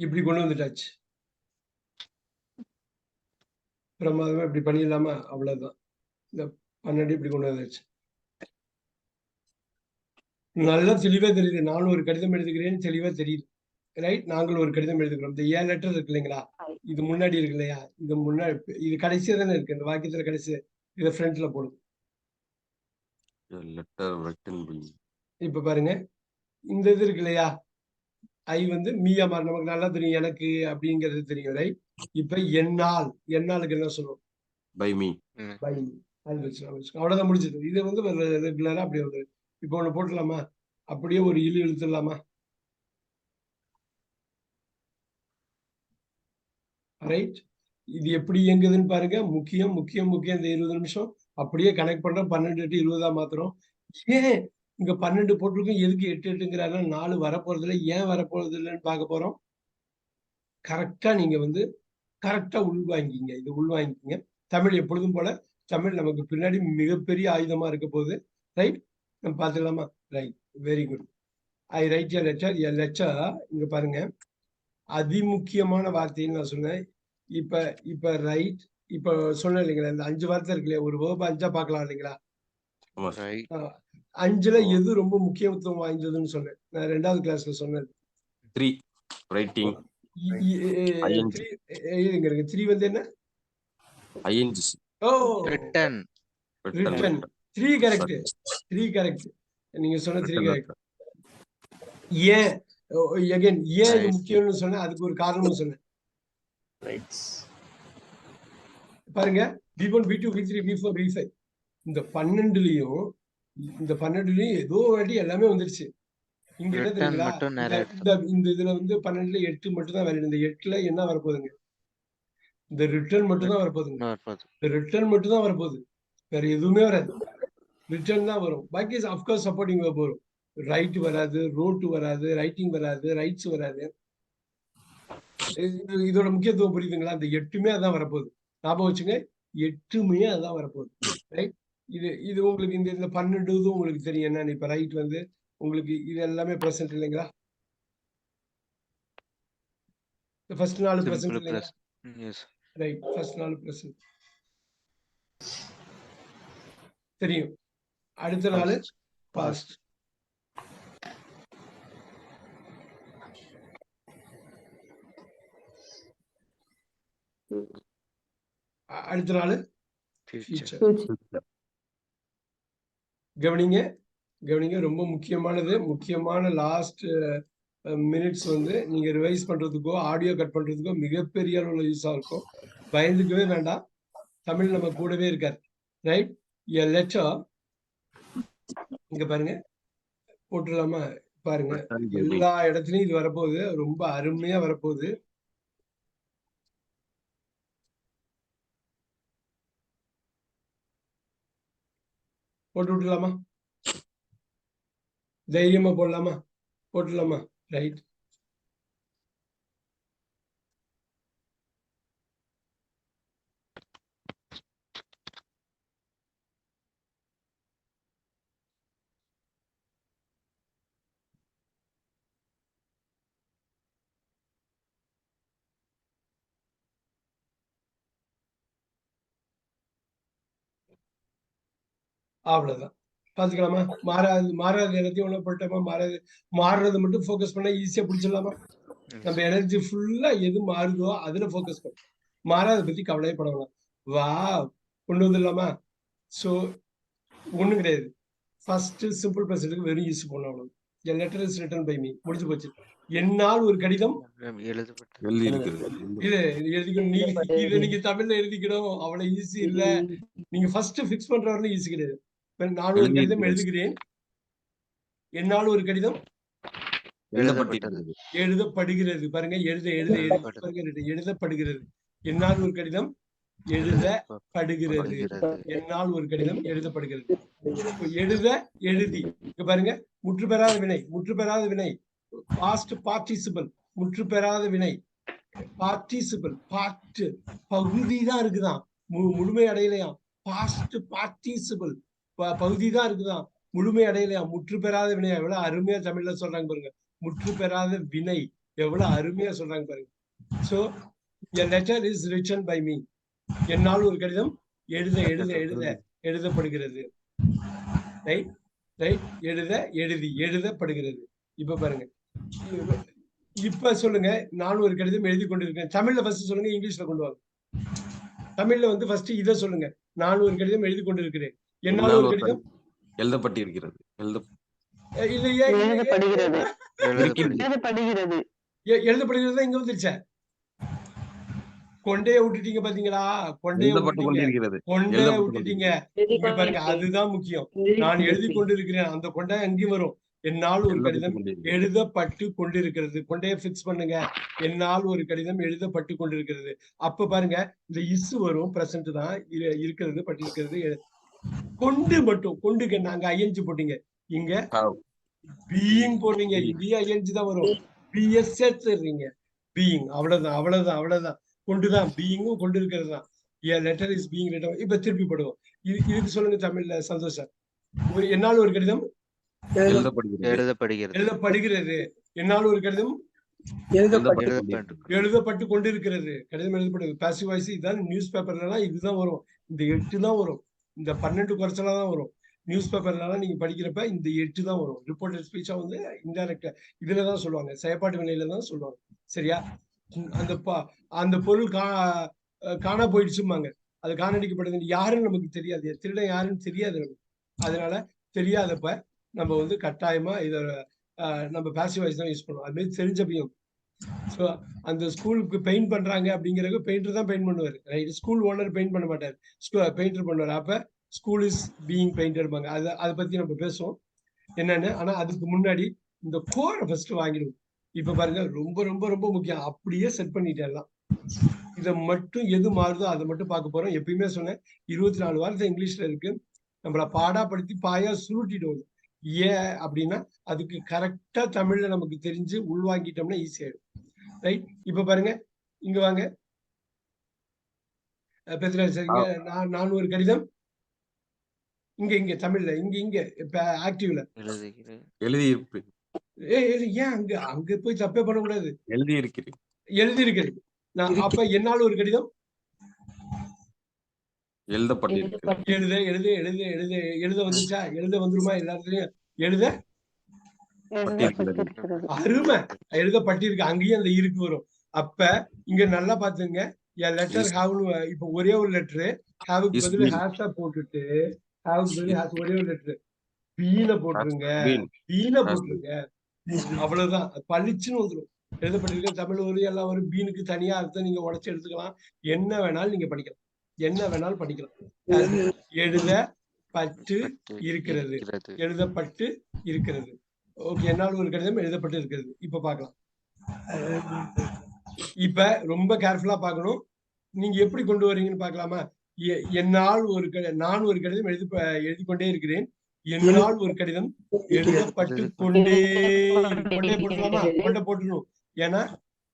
இப்படி கொண்டு வந்துட்டாச்சு. பிரமாதமா இப்படி பண்ணிடலாமா? அவ்வளவுதான். இந்த 12 இப்படி கொண்டு வந்தாச்சு. நல்லா தெளிவா தெரியுது. நானும் ஒரு கடிதம் எழுதுகிறேன்னு தெளிவா தெரியுது. ரைட்? நாங்கள் ஒரு கடிதம் எழுதுகிறோம். இந்த ஏ லெட்டர் இருக்கு இல்லைங்களா? இது முன்னாடி இருக்கு இல்லையா? இது முன்னாடி, இது கடைசியா தானே இருக்கு. இந்த வாக்கியத்துல கடைசி இதை ஃப்ரண்ட்ல போடுது. இப்ப பாருங்க, இந்த இது இருக்கு இல்லையா? ஐ வந்து மீயா மாறு, நமக்கு நல்லா தெரியும், எனக்கு அப்படிங்கிறது தெரியும். ரைட்? இப்ப என்னால், என்னாலுக்கு என்ன சொல்லுவோம்? By me. By me. அது வச்சு அவ்வளவுதான் முடிஞ்சது. இது வந்து ரெகுலரா அப்படி ஒரு இப்ப ஒண்ணு போட்டுடலாமா? அப்படியே ஒரு இழுத்துடலாமா? ரைட்? இது எப்படி இயங்குதுன்னு பாருங்க. முக்கியம் முக்கியம் முக்கியம். இந்த 20 நிமிஷம் அப்படியே கனெக்ட் பண்றோம். 12 to 20 மாத்திரம். ஏன் இங்க 12 போட்டிருக்கோம்? எதுக்கு 8 8ங்கிறாங்க? 4 வரப்போறது இல்லை. ஏன் வரப்போறது இல்லைன்னு பார்க்க போறோம். கரெக்டா நீங்க வந்து கரெக்டா உள்வாங்கிங்க. இது உள்வாங்கிங்க. தமிழ் எப்பொழுதும் போல, தமிழ் நமக்கு பின்னாடி மிகப்பெரிய ஆயுதமா இருக்க போகுது. ரைட்? நம்ம பார்த்துக்கலாமா? Right, very good. I write a letter. A letter, இங்க பாருங்க, அதிமுக்கியமான வார்த்தைன்னு நான் சொன்னேன். இப்ப இப்ப ரைட், இப்ப சொன்னேன் இல்லைங்களா, இந்த 5 வார்த்தை இருக்கு இல்லையா? ஒரு வேர்ப 5ஆ பார்க்கலாம் இல்லைங்களா? 5ல எது ரொம்ப முக்கியத்துவம் வாய்ந்ததுன்னு சொன்னேன். நான் 2வது கிளாஸ்ல சொன்னது. 3 ரைட்டிங். 3 வந்து என்ன? ஐஎன்ஜி. ஓ, ரிட்டன். ரிட்டன். 3 கரெக்ட். 3 கரெக்ட். நீங்க சொன்ன 3 கரெக்ட். ஏன் அகைன் ஏன் இது முக்கியம்னு சொன்னேன்? அதுக்கு ஒரு காரணமும் சொன்னேன். பாருங்க, B1 B2 B3 B4 B5 இந்த 12லயும் ஏதோ வாட்டி எல்லாமே வந்துருச்சு. இங்க என்ன தெரியுங்களா? இந்த இதுல வந்து 12ல 8 மட்டும் தான் வேலிட். இந்த 8ல என்ன வரப்போகுதுங்க? இந்த ரிட்டர்ன் மட்டும் தான் வரப்போகுதுங்க. இந்த ரிட்டர்ன் மட்டும் தான் வரப்போகுது. வேற எதுவுமே வராது. ரிட்டர்ன் தான் வரும். பாக்கி அப்கோர்ஸ் சப்போர்ட்டிங் வெர்ப் வரும். ரைட் வராது, ரோட் வராது, ரைட்டிங் வராது, ரைட்ஸ் வராது. இதோட முக்கியத்துவம் புரியுதுங்களா? இந்த 8மே அதான் வரப்போகுது. ஞாபகம் வச்சுங்க, 8மே அதான் வரப்போகுது. ரைட்? இது உங்களுக்கு இந்த 12 உங்களுக்கு தெரியும் என்ன? இப்ப ரைட் வந்து உங்களுக்கு இது எல்லாமே பிரசன்ட் இல்லைங்களா? ஃபர்ஸ்ட் 4 பிரசன்ட் இல்லைங்களா? ரைட், ஃபர்ஸ்ட் 4 பிரசன்ட் தெரியும். அடுத்த 4 பாஸ்ட். அடுத்த 4 ஃபியூச்சர். கவனிங்க கவனிங்க, ரொம்ப முக்கியமானது. முக்கியமான லாஸ்ட் மினிட்ஸ் வந்து நீங்க ரிவைஸ் பண்றதுக்கோ ஆடியோ கட் பண்றதுக்கோ மிகப்பெரிய அளவுல யூஸா இருக்கும். பயந்துக்கவே வேண்டாம். தமிழ் நம்ம கூடவே இருக்காரு. ரைட்? எ லெட்டர், இங்க பாருங்க, போட்டுடலாமா? பாருங்க, எல்லா இடத்துலயும் இது வரப்போகுது. ரொம்ப அருமையா வரப்போகுது. போட்டு விட்டுலாமா? தைரியமா போடலாமா? போட்டுடலாமா? ரைட். அவ்வளவுதான். பாத்துக்கலாமா? மாறாது எல்லாத்தையும் உள்ள போட்டோமா? மாறுறது மட்டும் ஃபோக்கஸ் பண்ணா ஈஸியா பிடிச்சிடலாமா? நம்ம எனர்ஜி ஃபுல்லா எது மாறுதோ அதுல ஃபோக்கஸ் பண்ணும். மாறாத பத்தி கவலையே பட வேணாம். வா, கொண்டு வந்துடலாமா? சோ ஒண்ணும் கிடையாது. ஃபர்ஸ்ட் சிம்பிள் பிரசன்ட்க்கு வெறும் யூஸ் பண்ணணும். A letter is written by me. முடிஞ்சு போச்சு. என்னால் ஒரு கடிதம் இது எழுதிக்கணும். இதை நீங்க தமிழ்ல எழுதிக்கணும். அவ்வளவு ஈஸி இல்ல. நீங்க ஃபர்ஸ்ட் பிக்ஸ் பண்ற வரணும் ஈஸி கிடையாது. நான் ஒரு கடிதம் எழுதுகிறேன். என்னால் ஒரு கடிதம் எழுதப்படுகிறது. பாருங்க, எழுதப்படுகிறது. என்னால் ஒரு கடிதம் எழுதப்படுகிறது. என்னால் ஒரு கடிதம் எழுதப்படுகிறது. எழுதி, இங்க பாருங்க, முற்று பெறாத வினை பாஸ்ட் பார்ட்டிசிபிள். முற்று பெறாத வினை பார்ட்டிசிபிள். பார்ட் பகுதி தான் இருக்குதான், முழுமை அடையலையாம். பாஸ்ட் பார்ட்டிசிபிள் பகுதி தான் இருக்குதான், முழுமை அடையலையாம். முற்று பெறாத வினை. எவ்வளவு அருமையா தமிழ்ல சொல்றாங்க பாருங்க. முற்று பெறாத வினை எவ்வளவு அருமையா சொல்றாங்க பாருங்க. So a letter is written by me. என்னால் ஒரு கடிதம் எழுத எழுத எழுத எழுதப்படுகிறது. ரைட் ரைட் எழுதப்படுகிறது. இப்ப பாருங்க, இப்ப சொல்லுங்க, நான் ஒரு கடிதம் எழுதி கொண்டிருக்கேன். தமிழ்ல ஃபர்ஸ்ட் சொல்லுங்க, இங்கிலீஷ்ல கொண்டு வாங்க. தமிழ்ல வந்து ஃபர்ஸ்ட் இத சொல்லுங்க, நான் ஒரு கடிதம் எழுதி கொண்டிருக்கிறேன். என்னால் ஒரு கடிதம் எழுதப்பட்டிருக்கிறது. இல்லையே எழுதப்படுகிறது. எழுதப்படுகிறது. எழுதப்படுகிறது இங்க வந்துருச்ச. கொண்டைய விட்டுட்டீங்க பாத்தீங்களா? கொண்டைய எழுதப்பட்டு விட்டுட்டீங்க, கொண்டிருக்கிறது. கொண்டைய எழுதப்பட்டு விட்டுட்டீங்க. இங்க பாருங்க, அதுதான் முக்கியம். நான் எழுதி கொண்டிருக்கிறேன், அந்த கொண்டை அங்கேயும் வரும். என்னால் ஒரு கடிதம் எழுதப்பட்டு கொண்டிருக்கிறது. கொண்டைய பிக்ஸ் பண்ணுங்க. என்னால் ஒரு கடிதம் எழுதப்பட்டு கொண்டிருக்கிறது. அப்ப பாருங்க, இந்த இஸ் வரும், பிரசன்ட் தான் இருக்கிறது, பட்டிருக்கிறது. கொண்டு மட்டும், கொண்டுக்கு நாங்க ஐஎன்ஜி போட்டீங்க, இங்க பீயிங் போடுறீங்க, இங்கேயும் ஐஎன்ஜி தான் வரும். பிஎஸ் சேர்த்துறீங்க, பீயிங். அவ்வளவுதான் அவ்வளவுதான் அவ்வளவுதான். கொண்டுதான், பீயிங்கும் கொண்டு இருக்கிறது தான். Letter is being written. இப்ப திருப்பி போடுவோம். இதுக்கு சொல்லுங்க தமிழ்ல, சந்தோஷம். என்னால் ஒரு கடிதம் எழுதப்படுகிறது. என்னால் ஒரு கடிதம் எழுதப்பட்டு கொண்டிருக்கிறது. கடிதம் எழுதப்படுது. Passive voice. இதான் நியூஸ் பேப்பர்ல இதுதான் வரும். இந்த 8 தான் வரும். இந்த 12 குறைச்சலா தான் வரும். நியூஸ் பேப்பர்லாம் நீங்க படிக்கிறப்ப இந்த 8 தான் வரும். ரிப்போர்ட்டட் ஸ்பீச்சா வந்து இன்டைரக்டா இதுலதான் சொல்லுவாங்க, செயற்பாட்டு வினையில தான் சொல்லுவாங்க. சரியா? அந்த பொருள் காணா போயிடுச்சுமாங்க. அது காணடிக்கப்படுது. யாருன்னு நமக்கு தெரியாது, திருடன் யாருன்னு தெரியாது நமக்கு. அதனால தெரியாதப்ப நம்ம வந்து கட்டாயமா இத நம்ம பாசிவ் வாய்ஸ் தான் யூஸ் பண்ணுவோம். அது மாதிரி தெரிஞ்சப்பையும். ஸோ அந்த ஸ்கூலுக்கு பெயிண்ட் பண்றாங்க அப்படிங்கிறப்ப பெயிண்டர் தான் பெயிண்ட் பண்ணுவாரு. ரைட்? ஸ்கூல் ஓனர் பெயிண்ட் பண்ண மாட்டார், பெயிண்டர் பண்ணுவார். அப்ப ஸ்கூல் இஸ் பீயிங் பெயிண்டர்பாங்க. அதை பத்தி நம்ம பேசுவோம் என்னன்னு. ஆனா அதுக்கு முன்னாடி இந்த கோரை ஃபர்ஸ்ட் வாங்கிடுவோம். இப்ப பாருங்க, ரொம்ப ரொம்ப ரொம்ப முக்கியம். அப்படியே செட் பண்ணிட்டேன். இதை மட்டும் எது மாறுதோ அதை மட்டும் பார்க்க போறோம். எப்பயுமே சொன்னேன், 24 வாரத்தை இங்கிலீஷ்ல இருக்கு. நம்மள பாடாப்படுத்தி பாயா சுருட்டிடுவோம். ஏன் அப்படின்னா, அதுக்கு கரெக்டா தமிழ்ல நமக்கு தெரிஞ்சு உள்வாங்கிட்டோம்னா ஈஸி ஆயிடும். ரைட்? இப்ப பாருங்க, இங்க வாங்க பேசுறாங்க. நான் ஒரு கடிதம் இங்க தமிழ்ல இங்க இப்ப ஆக்டிவ்ல எழுதி ஏன் அங்க போய் தப்பே பண்ணக்கூடாது. எழுதி இருக்கிறது. அப்ப என்னால் ஒரு கடிதம் எழுத வந்துச்சா? எழுத வந்துருமா? எல்லாத்துலயும் அருமை. எழுதப்பட்டிருக்கு. அங்கேயும் அந்த இருக்கு வரும். அப்ப இங்க நல்லா பாத்துங்க, லெட்டர் ஹாவ்னு. இப்ப ஒரே ஒரு லெட்டரு ஹாவுக்கு பதில் ஹேஷா போட்டுட்டு, ஹாவுக்கு பதில் ஹேஷ் ஒரே ஒரு லெட்டரு பீல போட்டுருங்க, அவ்வளவுதான். பளிச்சுன்னு வந்துடும். எழுதப்பட்டிருக்க தமிழ் ஒரு எல்லாம் வரும். பீனுக்கு தனியா அர்த்தம் நீங்க உடைச்சு எடுத்துக்கலாம். என்ன வேணாலும் நீங்க படிக்கலாம், என்ன வேணாலும் படிக்கலாம். எழுதப்பட்டு இருக்கிறது, எழுதப்பட்டு இருக்கிறது. ஓகே, என்னால் ஒரு கடிதம் எழுதப்பட்டு இருக்கிறது. இப்ப பார்க்கலாம். இப்ப ரொம்ப கேர்ஃபுல்லா பார்க்கணும். நீங்க எப்படி கொண்டு வரீங்கன்னு பார்க்கலாமா? என்னால் நான் ஒரு கடிதம் எழுதி கொண்டே இருக்கிறேன். என்னால் ஒரு கடிதம் எழுதப்பட்டு கொண்டே போட்டுக்கலாமா? கொண்ட போட்டுணும். ஏன்னா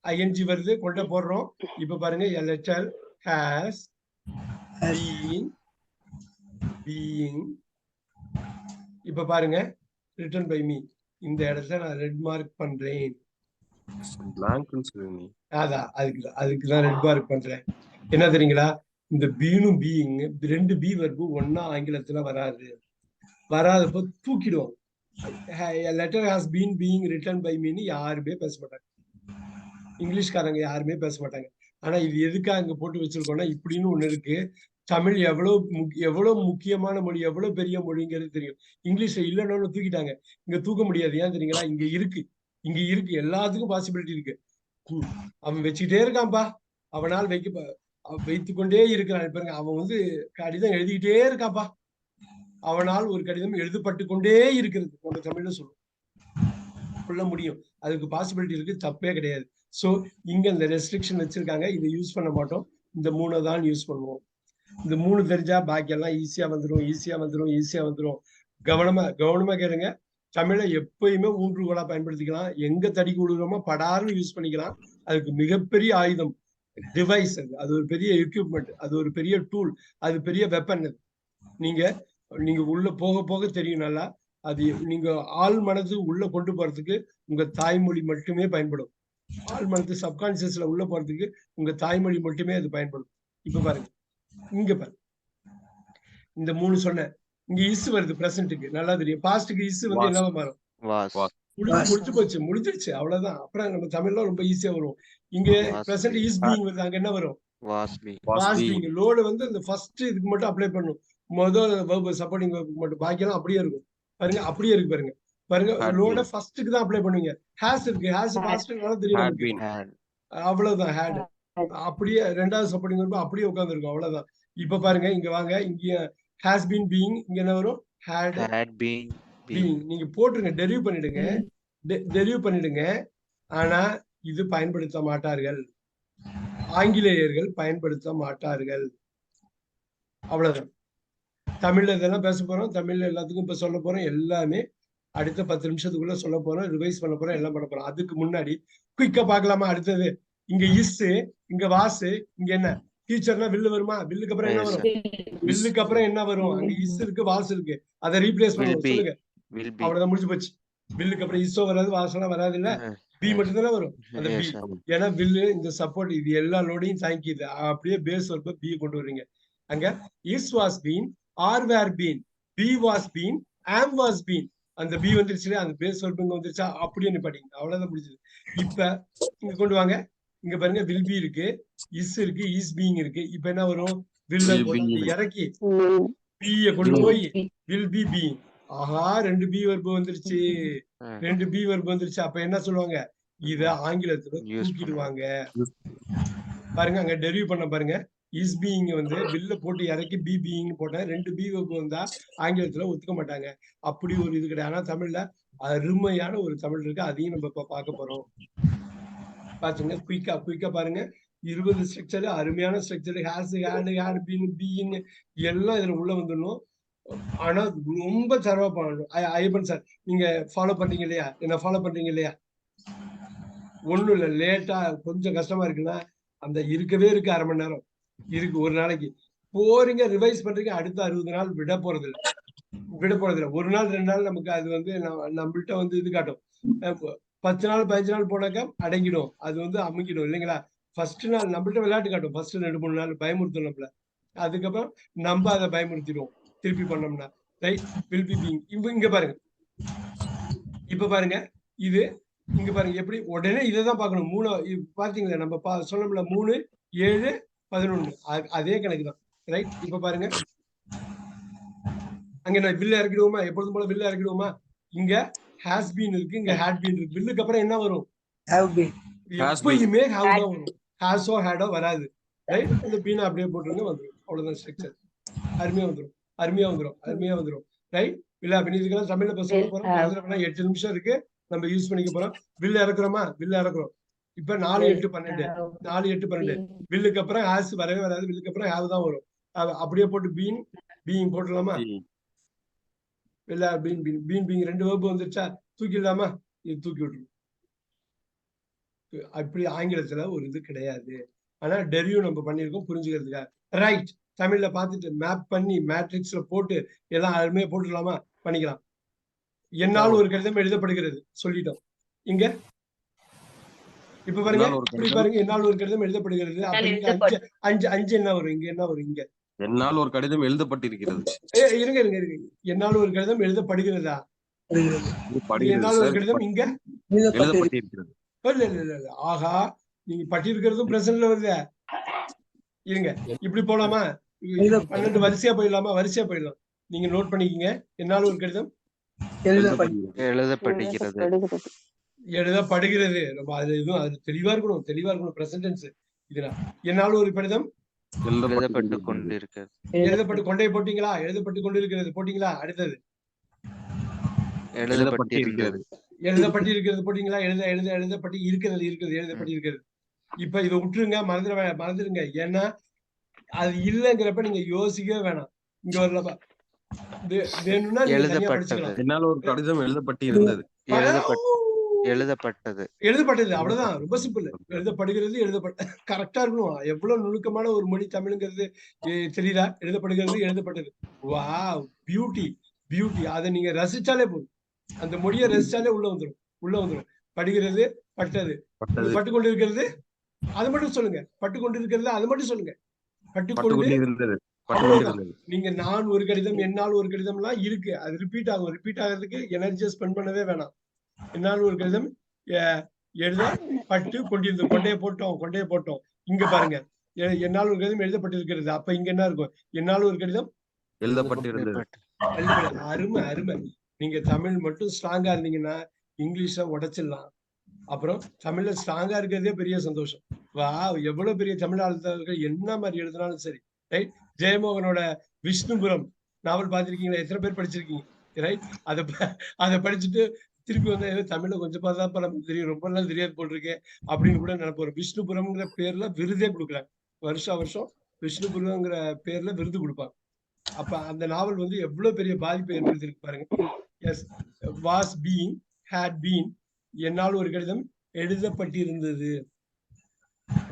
ஐஎன்ஜி வருது, கொண்ட போடுறோம். இப்ப பாருங்க, a letter has been இப்ப பாருங்க, written by me. இந்த இடத்துல நான் ரெட் மார்க் பண்றேன். அதான் அதுக்குதான் ரெட் மார்க் பண்றேன். என்ன தெரியுங்களா? இந்த பீனும் பீயிங், 2 பி வர்பு ஒன்னா ஆங்கிலத்துல வராதப்போ தூக்கிடுவோம். Letter has been being written by மீன்னு யாருமே பேச மாட்டாங்க. இங்கிலீஷ்காரங்க யாருமே பேச மாட்டாங்க. ஆனா இது எதுக்காக அங்க போட்டு வச்சிருக்கோம்னா, இப்படின்னு ஒண்ணு இருக்கு. தமிழ் எவ்வளவு முக்கியமான மொழி, எவ்வளவு பெரிய மொழிங்கிறது தெரியும். இங்கிலீஷ்ல இல்லைன்னு தூக்கிட்டாங்க. இங்க தூக்க முடியாது. ஏன் தெரியுங்களா? இங்க இருக்கு, எல்லாத்துக்கும் பாசிபிலிட்டி இருக்கு. அவன் வச்சுக்கிட்டே இருக்கான்பா, அவனால் வைத்துக் கொண்டே இருக்கிறான். பாருங்க, அவன் வந்து கடிதம் எழுதிக்கிட்டே இருக்கான்பா, அவனால் ஒரு கடிதம் எழுதப்பட்டு கொண்டே இருக்கிறது. நம்ம தமிழ்ல சொல்ல முடியும். அதுக்கு பாசிபிலிட்டி இருக்கு, தப்பே கிடையாது. சோ இங்க இந்த ரெஸ்ட்ரிக்ஷன் வச்சிருக்காங்க, இதை யூஸ் பண்ண மாட்டோம். இந்த 3 தான் யூஸ் பண்ணுவோம். இந்த 3 தெரிஞ்சா பாக்கி எல்லாம் ஈஸியா வந்துடும். கவனமா கேளுங்க. தமிழை எப்பயுமே ஊன்றுகோலா பயன்படுத்திக்கலாம். எங்க தடிக்கு விழுகிறோமோ படாருன்னு யூஸ் பண்ணிக்கலாம். அதுக்கு மிகப்பெரிய ஆயுதம், டிவைஸ். அது ஒரு பெரிய எக்யூப்மெண்ட், அது ஒரு பெரிய டூல், அது பெரிய வெப்பன். நீங்க உள்ள போக தெரியும் நல்லா. அது நீங்க ஆள் மனது உள்ள கொண்டு போறதுக்கு உங்க தாய்மொழி மட்டுமே பயன்படும். ஆழ்மனத்து சப்கான்சியஸ்ல உள்ள போறதுக்கு உங்க தாய்மொழி மட்டுமே அது பயன்படும். இப்ப பாருங்க, இங்க பாருங்க, இந்த 3 சொன்னேன். இங்க இஸ் வருது பிரசன்ட்டுக்கு, நல்லா தெரியும். பாஸ்டுக்கு இஸ் வந்து வாஸ் என்னவா மாறும்? வாஸ் முடிஞ்சு போச்சு, முடிஞ்சிருச்சு, அவ்வளவுதான். அப்புறம் நம்ம தமிழ்ல ரொம்ப ஈஸியா வரும். இங்க was present be is being வருது, அங்க என்ன வரும்? Was be past being. லோடு வந்து இந்த ஃபர்ஸ்ட் இதுக்கு மட்டும் அப்ளை பண்ணும். முதல் வெர்ப் சப்போர்ட்டிங் வெர்ப் மட்டும், பாக்கியெல்லாம் அப்படியே இருக்கும். பாருங்க, அப்படியே இருக்கு பாருங்க. பாருங்க, had லோட been ஃபர்ஸ்ட்க்கு தான் அப்ளை பண்ணுவீங்க. ஹேஸ் இருக்கு, ஹேஸ் பாஸ்ட்னால தெரியும் had நமக்கு. been had அவ்வளவுதான். ஹேட் அப்படியே ரெண்டாவது சப்போர்ட்டிங் வெர்ப் அப்படியே உட்கார்ந்திருக்கும், அவ்வளவுதான். இப்ப பாருங்க, இங்க வாங்க, இங்க ஹேஸ் பீன் பீயிங், இங்க என்ன வரும்? Had had been being. நீங்க போட்டுருங்க, டெரிவ் பண்ணிடுங்க, டெரிவ் பண்ணிடுங்க. ஆனா இது பயன்படுத்த மாட்டார்கள், ஆங்கிலேயர்கள் பயன்படுத்த மாட்டார்கள். அவ்வளவுதான். தமிழ்ல இதெல்லாம் பேச போறோம், தமிழ்ல எல்லாத்துக்கும் இப்ப சொல்ல போறோம். எல்லாமே அடுத்த 10 நிமிஷத்துக்குள்ள சொல்ல போறோம், ரிவைஸ் பண்ண போறோம், எல்லாம் பண்ண போறோம். அதுக்கு முன்னாடி குயிக்கா பார்க்கலாமா? அடுத்தது இங்க இஸ், இங்க வாஸ், இங்க என்ன? ஃபியூச்சர்னா வில்லு வருமா? வில்லுக்கு அப்புறம் என்ன yes வரும்? sir. வில்லுக்கு அப்புறம் என்ன வரும்? அங்க இஸ் இருக்கு, வாஸ் இருக்கு, அதை ரீப்ளேஸ் will பண்ணுவோம். be சொல்லுங்க. will be அவ்வளவுதான், முடிஞ்சு போச்சு. வில்லுக்கு அப்புறம் இஸ்ஸோ வராது, வாசலாம் வராது, இல்ல பி yes மட்டும் தானே வரும், அந்த பி. yes sir. ஏன்னா வில்லு இந்த சப்போர்ட் இது எல்லா லோடையும் தாங்கிது. அப்படியே பேஸ் வர்ப்ப பி கொண்டு வர்றீங்க. அங்க is was been, are were been, be was been, am was been. அந்த பி வந்துருச்சு, அந்த பேஸ் வர்ப் இங்க வந்துருச்சா, அப்படியே நிப்பாட்டிங்க. அவ்வளவுதான், முடிஞ்சது. இப்ப இங்க கொண்டு வாங்க. இங்க பாருங்க, வில் பி இருக்கு, இஸ் இருக்கு, இஸ் பீயிங் இருக்கு. இப்ப என்ன வரும்? வில்ல will be கொண்டு இறக்கி பிய கொண்டு will போய் வில் பி பீயிங். ஆஹா, 2 பி வர்ப் வந்துருச்சு, 2 பி வர்ப் வந்துருச்சு. அப்ப என்ன சொல்லுவாங்க? இத ஆங்கிலத்துல யூஸ் தூக்கிடுவாங்க. பாருங்க, அங்க டெரிவ் பண்ண பாருங்க. இஸ் பீயிங் வந்து வில்ல போட்டு இறக்கி பி பீயிங் போட்டேன், 2 பி வர்ப் வந்தா ஆங்கிலத்துல ஒத்துக்க மாட்டாங்க. அப்படி ஒரு இது கிடையாது. ஆனா தமிழ்ல அருமையான ஒரு தமிழ் இருக்கு, அதையும் நம்ம இப்ப பார்க்க போறோம். பாத்துங்க, குயிக்கா பாருங்க. 20 ஸ்ட்ரக்சர், அருமையான structure. Has, had, been, being எல்லாம் இதுல உள்ள வந்துடணும். ஆனா ரொம்ப சரவா பண்ணணும். ஐயப்பன் சார், நீங்க ஃபாலோ பண்றீங்க இல்லையா? என்ன ஃபாலோ பண்றீங்க இல்லையா? ஒண்ணும் இல்ல, லேட்டா கொஞ்சம் கஷ்டமா இருக்குன்னா அந்த இருக்கவே இருக்கு, 1/2 மணி நேரம் இருக்கு ஒரு நாளைக்கு. போறீங்க, ரிவைஸ் பண்றீங்க, அடுத்த 60 நாள் விட போறது இல்ல. ஒரு நாள் 2 நாள் நமக்கு அது வந்து நம்மள்ட்ட வந்து இது காட்டும். 10 நாள் 15 நாள் போனாக்கா அடங்கிடும், அது வந்து அமுக்கிடும் இல்லைங்களா? ஃபர்ஸ்ட் நாள் நம்மள்ட்ட விளையாட்டு காட்டும், ஃபர்ஸ்ட் 2-3 நாள் பயமுறுத்தும் நம்மள. அதுக்கப்புறம் நம்ம அதை பயமுறுத்திடுவோம் திருப்பி பண்ணோம்னா. Right, will be being. இங்க பாருங்க, இப்ப பாருங்க, இது இங்க பாருங்க, எப்படி உடனே இதைதான் பார்க்கணும். 3 பாத்தீங்களா? நம்ம சொன்னோம்ல, 3, 7, 11 அதே கணக்கு தான். ரைட், இப்ப பாருங்க, அங்க நான் வில்ல இறக்கிடுவோமா? எப்பொழுதும் போல வில்ல இறக்கிடுவோமா? இங்க ஹேஸ் பீன் இருக்கு, இங்க ஹேட் பீன் இருக்கு. வில்லுக்கு அப்புறம் என்ன வரும்? எப்பயுமே ஹேவ் தான் வரும், ஹேஸோ ஹேடோ வராது. ரைட், இந்த பீனை அப்படியே போட்டுருங்க, வந்துடும். அவ்வளவுதான் ஸ்ட்ரக்சர். அருமையா வந்துடும். ரைட், இல்ல அப்ப இதுக்கெல்லாம் தமிழ்ல இப்ப சொல்ல போறோம். 8 நிமிஷம் இருக்கு, நம்ம யூஸ் பண்ணிக்க போறோம். வில்ல இறக்குறோமா? வில்ல இறக்குறோம். இப்ப 4, 8, 12, 4, 8, 12. வில்லுக்கு அப்புறம் ஹேஸ் வரவே வராது, வில்லுக்கு அப்புறம் ஹேவ் தான் வரும். அப்படியே போட்டு பீயிங் போட்டுடலாமா? இல்ல பீயிங் 2 வேர்ப் வந்துருச்சா? தூக்கிடலாமா? இது தூக்கி விட்டுரும். அப்படி ஆங்கிலத்துல ஒரு இது கிடையாது. ஆனா டெரிவ் நம்ம பண்ணிருக்கோம், புரிஞ்சுக்கிறதுக்காக. ரைட், தமிழ்ல பார்த்துட்டு மேப் பண்ணி மேட்ரிக்ஸ்ல போட்டு எல்லாம் அருமையா போட்டுடலாமா? பண்ணிக்கலாம். என்னால் ஒரு கடிதம் எழுதப்படுகிறது சொல்லிட்டோம். இங்க இப்ப பாருங்க, இப்படி பாருங்க, என்னால் ஒரு கடிதம் எழுதப்படுகிறது. அப்ப 5 என்ன வரும்? இங்க என்ன வரும்? இங்க என்னால் ஒரு கடிதம் எழுதப்பட்டிருக்கிறது. இருங்க, என்னால் ஒரு கடிதம் எழுதப்படுகிறதா? என்னால் ஒரு கடிதம் இங்க எழுதப்பட்டிருக்கிறது. இல்ல. ஆஹா, நீங்க பட்டிருக்கிறதும் பிரசன்ட்ல வருது. இருங்க, இப்படி போலாமா? 12 வரிசையா போயிடலாம். நீங்க நோட் பண்ணிக்கீங்க. என்னால் ஒரு கடிதம் எழுதப்படுகிறது. நம்ம அது எதுவும் அது தெளிவா இருக்கணும் பிரசன்ட் டென்ஸ். இதுனா என்னால் ஒரு கடிதம் எழுதப்பட்டு கொண்டே போட்டீங்களா? எழுதப்பட்டு கொண்டு இருக்கிறது போட்டீங்களா? அடுத்தது எழுதப்பட்டிருக்கிறது போட்டீங்களா? எழுதப்பட்டு இருக்கிறது. இப்ப இதை விட்டுருங்க, மறந்துடுங்க. ஏன்னா அது இல்லங்கிறப்ப நீங்க யோசிக்கவே வேணாம். இங்க வரலப்பா, வேணும்னா நீங்க தனியா படிச்சுக்கலாம். என்னால் ஒரு கடிதம் எழுதப்பட்டிருந்தது. எழுதப்பட்டது, அவ்வளவுதான். ரொம்ப சிம்பிள். எழுதப்படுகிறது, கரெக்டா இருக்கணும். எவ்வளவு நுணுக்கமான ஒரு மொழி தமிழ்ங்கிறது தெரியுதா? எழுதப்பட்டது. Wow, beauty. அதை நீங்க ரசிச்சாலே போதும். அந்த மொழியை ரசிச்சாலே உள்ள வந்துடும். படுகிறது, பட்டது. பட்டது. பட்டு கொண்டு இருக்கிறது அது மட்டும் சொல்லுங்க. பட்டு கொண்டு இருக்கிறது அது மட்டும் சொல்லுங்க. பட்டு பட்டு கொண்டு கொண்டு இருந்தது. பட்டு கொண்டு அவ்வளவுதான். இருந்தது. நீங்க நான் ஒரு கடிதம், என்னால் ஒரு கடிதம் எல்லாம் இருக்கு. அது ரிப்பீட் ஆகும். ரிப்பீட் ஆகிறதுக்கு எனர்ஜியை ஸ்பெண்ட் பண்ணவே வேணாம். என்னால் ஒரு கடிதம் எழுத பட்டு கொண்டிருந்தது. கொண்டைய போட்டோம். இங்க பாருங்க. என்னால் ஒரு கடிதம் எழுதப்பட்டிருக்கிறது. அப்ப இங்க என்ன இருக்கும்? என்னால் ஒரு கடிதம் எழுதப்பட்டிருந்தது. அருமை. நீங்க தமிழ் மட்டும் ஸ்ட்ராங்கா இருந்தீங்கன்னா இங்கிலீஷ உடைச்சிடலாம். அப்புறம் தமிழ்ல ஸ்ட்ராங்கா இருக்கிறதே பெரிய சந்தோஷம். எவ்வளவு பெரிய தமிழ் எழுத்தாளர்கள் என்ன மாதிரி எழுதினாலும் சரி. ரைட். ஜெயமோகனோட விஷ்ணுபுரம் நாவல் பார்த்திருக்கீங்களா? எத்தனை பேர் படிச்சிருக்கீங்க? ரைட். அதை படிச்சுட்டு திருப்பி வந்து தமிழ்ல கொஞ்சமா தான் நமக்கு தெரியும், ரொம்ப நாள் தெரியாது போட்டிருக்கேன் அப்படின்னு கூட நினைப்போம். விஷ்ணுபுரம்ங்கிற பேர்ல விருதே கொடுக்குறாங்க. வருஷம் விஷ்ணுபுரம்ங்கிற பேர்ல விருது கொடுப்பாங்க. அப்ப அந்த நாவல் வந்து எவ்வளவு பெரிய பாதிப்பை ஏற்படுத்தியிருக்கு பாருங்க. Is, was being, had been, என்னால் ஒரு கடிதம் எழுதப்பட்டிருந்தது.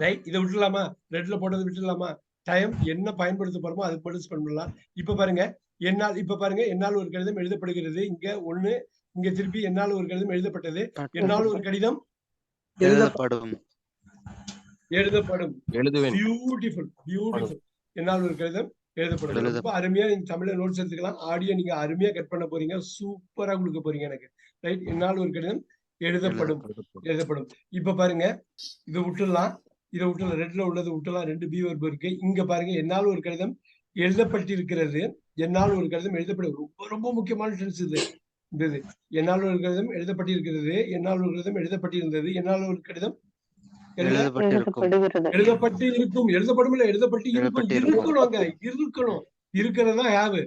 ரைட். இதை விட்டுலாமா? ரெட்ல போட்டது விட்டுலாமா? டைம் என்ன பயன்படுத்த போறோமோ அதுக்கு மட்டும் ஸ்பெண்ட் பண்ணலாம். இப்ப பாருங்க, என்னால் ஒரு கடிதம் எழுதப்படுகிறது. இங்க ஒண்ணு, இங்க திருப்பி என்னால் ஒரு கடிதம் எழுதப்பட்டது. என்னால் ஒரு கடிதம் எழுதப்படும். எழுதுவேன். பியூட்டிஃபுல். என்னால் ஒரு கடிதம் எழுதப்படும். ரொம்ப அருமையா நீங்க தமிழ்ல நோட்ஸ் எடுத்துக்கலாம். ஆடியோ நீங்க அருமையா கட் பண்ண போறீங்க. சூப்பரா கொடுக்க போறீங்க எனக்கு. ரைட். என்னால் ஒரு கடிதம் எழுதப்படும். இப்ப பாருங்க, இதை விட்டுலாம். ரெட்ல உள்ளது விட்டுலாம். 2 பி வெர்ப் இருக்கு. இங்க பாருங்க, என்னால் ஒரு கடிதம் எழுதப்பட்டிருக்கிறது. என்னால் ஒரு கடிதம் எழுதப்படும். ரொம்ப ரொம்ப முக்கியமான டென்ஸ் இது. என்னால் ஒரு கடிதம் எழுதப்பட்டிருக்கிறது. என்னால் ஒரு கடிதம் எழுதப்பட்டிருந்தது. என்னால் ஒரு கடிதம் எழுதப்பட்டு இருக்கும். எழுதப்படும் இல்ல, எழுதப்பட்டு இருக்கணும். இருக்கிறதா ஹேவ்.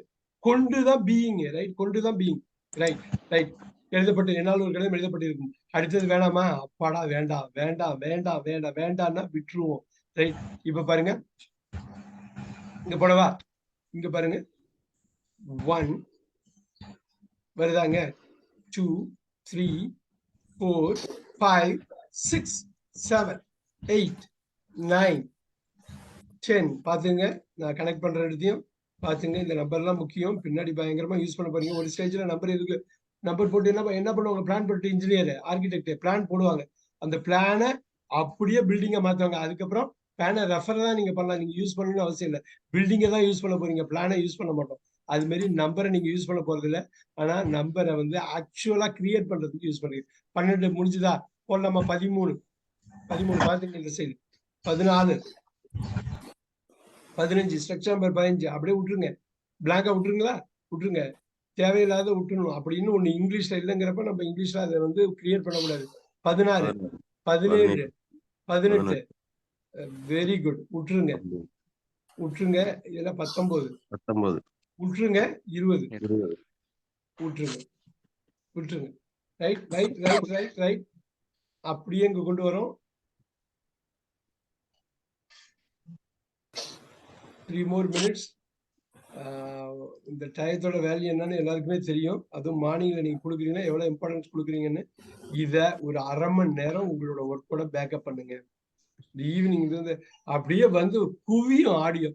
கொண்டுதான் பீயிங். ரைட். கொண்டுதான் பீயிங். ரைட். எழுதப்பட்டு, என்னால் ஒரு கடிதம் எழுதப்பட்டிருக்கும். அடுத்தது வேணாமா? அப்பாடா, வேண்டாம்னா விட்டுருவோம். ரைட். இப்ப பாருங்க, இங்க போடவா? இங்க பாருங்க, 1 வருதாங்க, 2 3 4 5 6 7 8 9 10. பாத்துங்க, நான் கனெக்ட் பண்ற இடத்தையும் பாத்துங்க. இந்த நம்பர்லாம் முக்கியம். பின்னாடி பயங்கரமா யூஸ் பண்ண போறீங்க. ஒரு ஸ்டேஜ்ல நம்பர் இருக்கு. நம்பர் போட்டு என்ன பண்ணுவாங்க? பிளான் போட்டு இன்ஜினியர், ஆர்கிடெக்ட் பிளான் போடுவாங்க. அந்த பிளானை அப்படியே பில்டிங்கை மாத்துவாங்க. அதுக்கப்புறம் பிளானை ரெஃபர் தான் நீங்க பண்ணலாம். நீங்க யூஸ் பண்ணணும்னு அவசியம் இல்லை. பில்டிங்கை தான் யூஸ் பண்ண போறீங்க, பிளானை யூஸ் பண்ண மாட்டோம். அது மாதிரி நம்பரை நீங்க யூஸ் பண்ண போறது இல்லை. ஆனா நம்பரை வந்து ஆக்சுவலா கிரியேட் பண்றதுக்கு யூஸ் பண்ணுறீங்க. 12 முடிஞ்சுதா? போடலாமா? 13 பாத்துங்க இந்த சைடு. 14 15 ஸ்ட்ரக்சர் நம்பர் 15 அப்படியே விட்டுருங்க. பிளாங்கா விட்டுருங்க. தேவையில்லாத விட்டுணும். அப்படின்னு ஒண்ணு இங்கிலீஷ்ல இல்லைங்கிறப்ப நம்ம இங்கிலீஷ்ல அதை வந்து கிரியேட் பண்ணக்கூடாது. 16 17 18 வெரி குட். விட்டுருங்க. இதெல்லாம் 19 விட்டுருங்க. 20 விட்டுருங்க. ரைட். அப்படியே இங்க கொண்டு வரோம். 3 more minutes. இந்த டயத்தோட வேல்யூ என்னன்னு எல்லாருக்குமே தெரியும். அதுவும் மார்னிங்ல நீங்க கொடுக்குறீங்கன்னா எவ்வளவு இம்பார்ட்டன்ஸ் கொடுக்குறீங்கன்னு. இத ஒரு 1/2 மணி நேரம் உங்களோட ஒர்க்கோட பேக்கப் பண்ணுங்க. இந்த ஈவினிங் வந்து அப்படியே வந்து குவியும் ஆடியோ.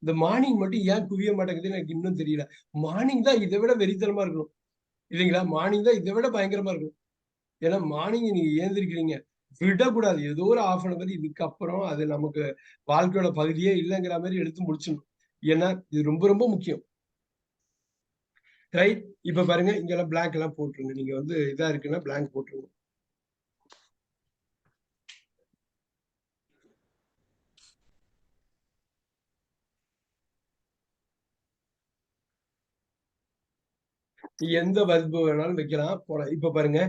இந்த மார்னிங் மட்டும் ஏன் குவிய மாட்டேங்குதுன்னு எனக்கு இன்னும் தெரியல. மார்னிங் தான் இதை விட வெறித்தனமா இருக்கணும் இல்லைங்களா? மார்னிங் தான் இதை விட பயங்கரமா இருக்கும். ஏன்னா மார்னிங் நீங்க ஏந்திருக்கிறீங்க, விடக்கூடாது. ஏதோ ஒரு ½ அன் அவர் இதுக்கப்புறம் அது நமக்கு வாழ்க்கையோட பகுதியே இல்லைங்கிற மாதிரி எடுத்து முடிச்சிடணும். ஏன்னா இது ரொம்ப ரொம்ப முக்கியம். ரைட். இப்ப பாருங்க, இங்கெல்லாம் பிளாங்க் எல்லாம் போட்டுருங்க. நீங்க வந்து இதா இருக்குன்னா பிளாங்க் போட்டுருங்க. எந்த வர்பு வேணாலும் வைக்கலாம் போலாம். இப்ப பாருங்க,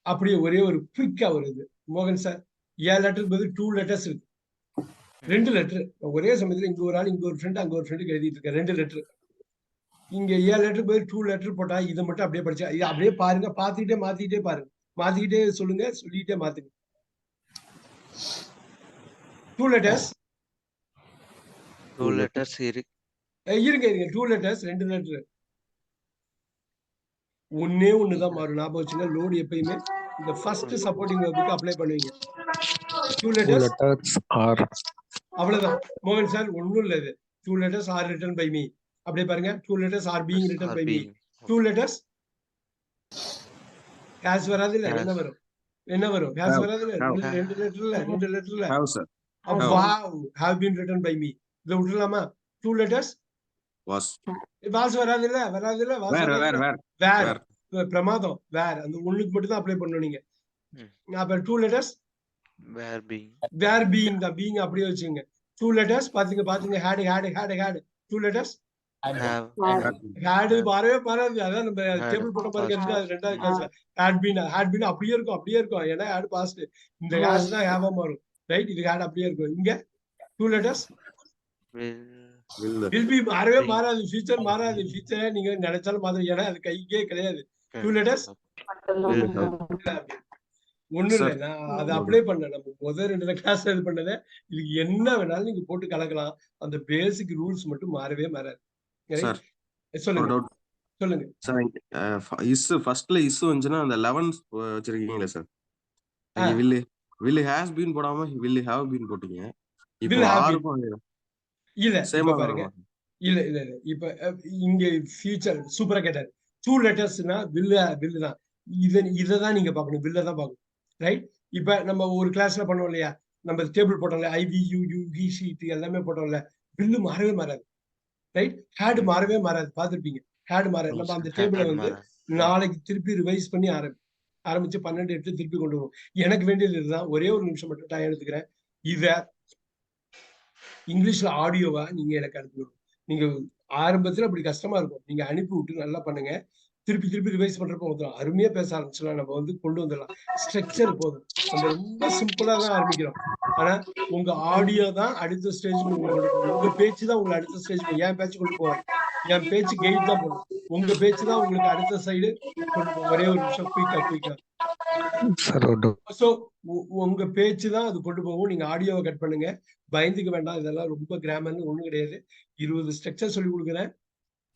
அப்படியே ஒரே ஒரு குவிக்கா வருது. மோகன் சார், லெட்டருக்கு பதில் 2 லெட்டர்ஸ் இருக்கு. 2 லெட்டர் ஒரே சமயத்துல இங்க ஒரு ஆள், இங்க ஒரு ஃப்ரெண்ட், அங்க ஒரு ஃப்ரெண்டுக்கு எழுதிட்டு இருக்கேன். 2 லெட்டர். இங்க லெட்டருக்கு பதில் 2 லெட்டர் போட்டா இதை மட்டும் அப்படியே படிச்சா, இது அப்படியே பாருங்க. மாத்திக்கிட்டே பாருங்க. மாத்திக்கிட்டே சொல்லுங்க, சொல்லிட்டே மாத்துங்க. 2 letters. 2 letters இருக்கு. இருங்க 2 letters, 2 லெட்டர். ஒண்ணுதான் மாறும். ஞாபகம் வச்சுங்க. லோடு எப்பயுமே இந்த ஃபர்ஸ்ட் சப்போர்ட்டிங் வெர்புக்கு அப்ளை பண்ணுவீங்க. 2 letters ஆர். அவ்வளவுதான். மோகன் சார், ஒண்ணும் இல்ல. இது 2 letters are written by me. அப்படியே பாருங்க. 2 letters are being written by me. 2 letters has வராது இல்ல, என்ன வரும்? என்ன வரும்? Has Have. வராதுல்ல? Have. ரெண்டு லெட்டர்ல Have, sir. Have. Wow have been written by me. இத விட்டுறலாமா? 2 லெட்டர்ஸ் Was. வாஸ் வராதுல்ல? வாஸ் Where, வராதுல்ல? where? வேர் பிரமாதம். வேர் அந்த ஒண்ணுக்கு மட்டும் தான் அப்ளை பண்ணணும் நீங்க. அப்ப 2 லெட்டர்ஸ் வேர் பீயிங் வேர் பீயிங் தான். பீயிங் அப்படியே வச்சுங்க. 2 லெட்டர்ஸ் பாத்தீங்க had 2 லெட்டர்ஸ் ஹேவ் had மாறவே மாறாது. அதான் நம்ம டேபிள் போட்ட பாருங்க ரெண்டாவது கிளாஸ்ல had been அப்படியே இருக்கும். ஏன்னா had past. இந்த has தான் have ஆ மாறும். ரைட்? இது had அப்படியே இருக்கும். இங்க 2 லெட்டர்ஸ் will be மாறவே மாறாது. ஃபியூச்சர் மாறாது. ஃபியூச்சரை நீங்க நினைச்சாலும் மாறாது. ஏன்னா அது கைக்கே கிடையாது. 2 லெட்டர்ஸ் ஒண்ணு இல்ல. நான் அதை அப்ளை பண்ணேன். நம்ம முதல் 2 கிளாஸ் இது பண்ணதை இதுக்கு என்ன வேணாலும் நீங்க போட்டு கலக்கலாம். அந்த பேசிக் ரூல்ஸ் மட்டும் மாறவே மாறாது. Sir, சொல்லுங்க doubt. சொல்லுங்க. Sir, firstல இஸ் வந்துச்சுன்னா அந்த 11 வச்சிருக்கீங்களா சார்? will has been போடாம will have been போட்டீங்க. இப்போ Will have ஆறுக்கும் இல்ல சேமா இப்ப பாருங்க. இல்ல இப்ப இங்க ஃபியூச்சர் சூப்பரா கேட்டாரு. 2 லெட்டர்ஸ்னா will தான். இததான் நீங்க பார்க்கணும். will தான் பார்க்கணும். ரைட்? இப்ப நம்ம ஒரு கிளாஸ்ல பண்ணோம் இல்லையா? நம்ம டேபிள் போட்டோம்ல IVU VCT எல்லாமே போட்டோம்ல. will மாறவே மாறாது. ரைட்? had மாறவே மாறாது. பார்த்திருப்பீங்க. had மாறாது. நம்ம அந்த டேபிளை வந்து நாளைக்கு திருப்பி ரிவைஸ் பண்ணி ஆரம்பிச்சு 12/8 திருப்பி கொண்டு வருவோம். எனக்கு வேண்டியது இதுதான். ஒரே ஒரு நிமிஷம் மட்டும் டைம் எடுத்துக்கிறேன். இத இங்கிலீஷ்ல ஆடியோவா நீங்க எனக்கு அனுப்பிவிடணும். நீங்க ஆரம்பத்துல அப்படி கஷ்டமா இருக்கும். நீங்க அனுப்பி விட்டு நல்லா பண்ணுங்க. திருப்பி ரிவைஸ் பண்றப்ப வந்துடும். அருமையா பேச ஆரம்பிச்சலாம். நம்ம வந்து கொண்டு வந்துடலாம். ஸ்ட்ரக்சர் போதும். நம்ம ரொம்ப சிம்பிளா தான் ஆரம்பிக்கிறோம். ஆனா உங்க ஆடியோ தான் அடுத்த ஸ்டேஜ். உங்க பேச்சு தான் உங்களை அடுத்த ஸ்டேஜ். என் பேச்சு கொண்டு போவாங்க. என் பேச்சு கைட் தான் போடும். உங்க பேச்சு தான் உங்களுக்கு அடுத்த சைடு கொண்டு போகும். ஒரே ஒரு நிமிஷம் குயிக்கா. சோ உங்க பேச்சு தான் அது கொண்டு போகும். நீங்க ஆடியோவை கட் பண்ணுங்க. பயந்துக்க வேண்டாம். இதெல்லாம் ரொம்ப கிராமர்னு ஒண்ணும் கிடையாது. 20 ஸ்ட்ரக்சர் சொல்லி கொடுக்குறேன்.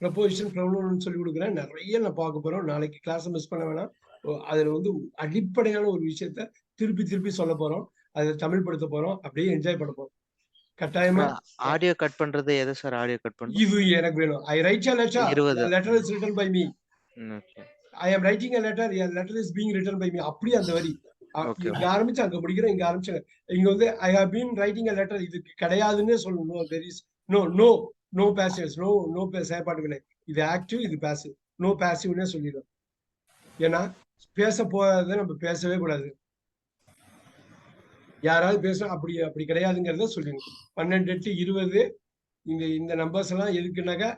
ப்ரொபோசிஷன் ப்ரொனவுன் சொல்லி கொடுக்குறேன். நிறைய நான் பார்க்க போறோம். நாளைக்கு கிளாஸ் மிஸ் பண்ண வேணாம். அதுல வந்து அடிப்படையான ஒரு விஷயத்த திருப்பி சொல்ல போறோம். அதை தமிழ் படுத்த போறோம். அப்படியே என்ஜாய் பண்ண போறோம். கட்டாயமா ஆடியோ கட் பண்றது எது சார்? ஆடியோ கட் பண்றது இது எனக்கு வேணும். I write a letter. 20. A letter is written by me. I am writing a letter. A letter is being written by me. அப்படியே அந்த வரி இங்க ஆரம்பிச்சு அங்க முடிக்கிறேன். இங்க ஆரம்பிச்சாங்க. இங்க வந்து I have been writing a letter. இது கிடையாதுன்னு சொல்லணும். There is no passives. No செயல்பாடு வினை. இது ஆக்டிவ், இது பாசிவ். நோ பாசிவ்னே சொல்லிடும். ஏன்னா பேச போறதை நம்ம பேசவே கூடாது. யாராவது பேச அப்படி கிடையாதுங்கிறத சொல்லிடுங்க. 12/8 20 இந்த நம்பர்ஸ் எல்லாம் எதுக்குன்னாக்கா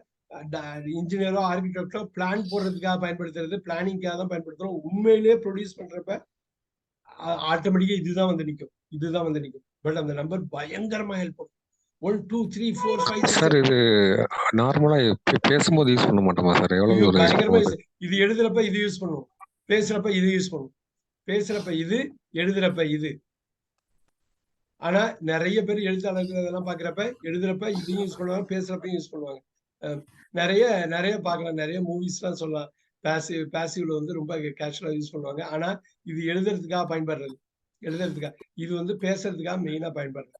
இன்ஜினியரோ ஆர்கிடெக்டோ பிளான் போடுறதுக்காக பயன்படுத்துறது. பிளானிங்காக தான் பயன்படுத்துறோம். உண்மையிலேயே ப்ரொடியூஸ் பண்றப்ப ஆட்டோமேட்டிக்கா இதுதான் வந்து நிற்கும். பட் அந்த நம்பர் பயங்கரமா ஹெல்ப் பண்ணும். 1 2 3 4 5 சார் இது நார்மலா பேசும்போது யூஸ் பண்ண மாட்டோமா சார்? எவ்வளவு ஒரு பயங்கரமா இது எழுதுறப்ப இது யூஸ் பண்ணுவோம். பேசுறப்ப இது யூஸ் பண்ணுவோம். பேசுறப்ப இது, எழுதுறப்ப இது. ஆனா நிறைய பேர் எழுத்தாளர்கள் இதெல்லாம் பாக்குறப்ப எழுதுறப்ப இதையும் யூஸ் பண்ணுவாங்க, பேசுறப்பையும் யூஸ் பண்ணுவாங்க. நிறைய பார்க்கலாம். நிறைய மூவிஸ் எல்லாம் சொல்லலாம். பாசிவ்ல வந்து ரொம்ப கேஷுவலா யூஸ் பண்ணுவாங்க. ஆனா இது எழுதுறதுக்காக பயன்படுறது. இது வந்து பேசுறதுக்காக மெயினா பயன்படுறது.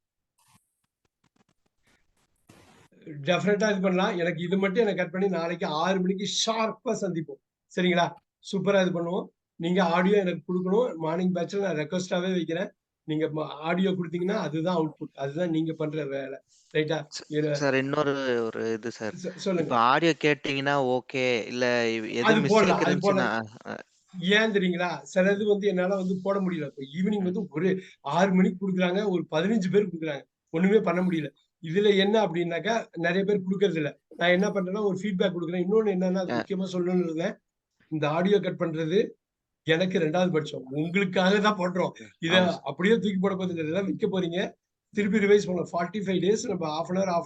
டெஃபினட்டா இது பண்ணலாம். எனக்கு இது மட்டும் எனக்கு கட் பண்ணி நாளைக்கு 6 மணிக்கு ஷார்ப்பா சந்திப்போம். சரிங்களா? சூப்பரா இது பண்ணுவோம். நீங்க ஆடியோ எனக்கு கொடுக்கணும். மார்னிங் பேட்ச்ல நான் ரெக்வஸ்டாவே வைக்கிறேன். நீங்க ஆடியோ கொடுத்தீங்கன்னா அதுதான் அவுட்புட். அதுதான் நீங்க பண்ற வேலை. ரைட்டா? சார் இன்னொரு ஒரு இது சார். சொல்லுங்க. இப்ப ஆடியோ கேட்டீங்கன்னா ஓகே இல்ல எது அது போடலாம். மிஸ்டேக் இருந்துச்சுன்னா ஏன் தெரியுங்களா? சிலது வந்து என்னால வந்து போட முடியல. இப்போ ஈவினிங் வந்து ஒரு 6 மணிக்கு கொடுக்குறாங்க. ஒரு 15 பேர் கொடுக்குறாங்க. ஒண்ணுமே பண்ண முடியல. இதுல என்ன அப்படின்னாக்கா நிறைய பேர் கொடுக்கறது இல்ல. நான் என்ன பண்றேன்னா ஒரு ஃபீட்பேக் கொடுக்குறேன். இன்னொன்னு என்னன்னா முக்கியமா சொல்லணும்னு இருந்தேன். இந்த ஆடியோ கட் பண்றது எனக்கு 2வது பட்சம். உங்களுக்காக தான் பண்றோம். இத அப்படியே தூக்கி போட போறது இதெல்லாம் விற்க போறீங்க. திருப்பி ரிவைஸ் பண்ணலாம். 45 days நம்ம half an hour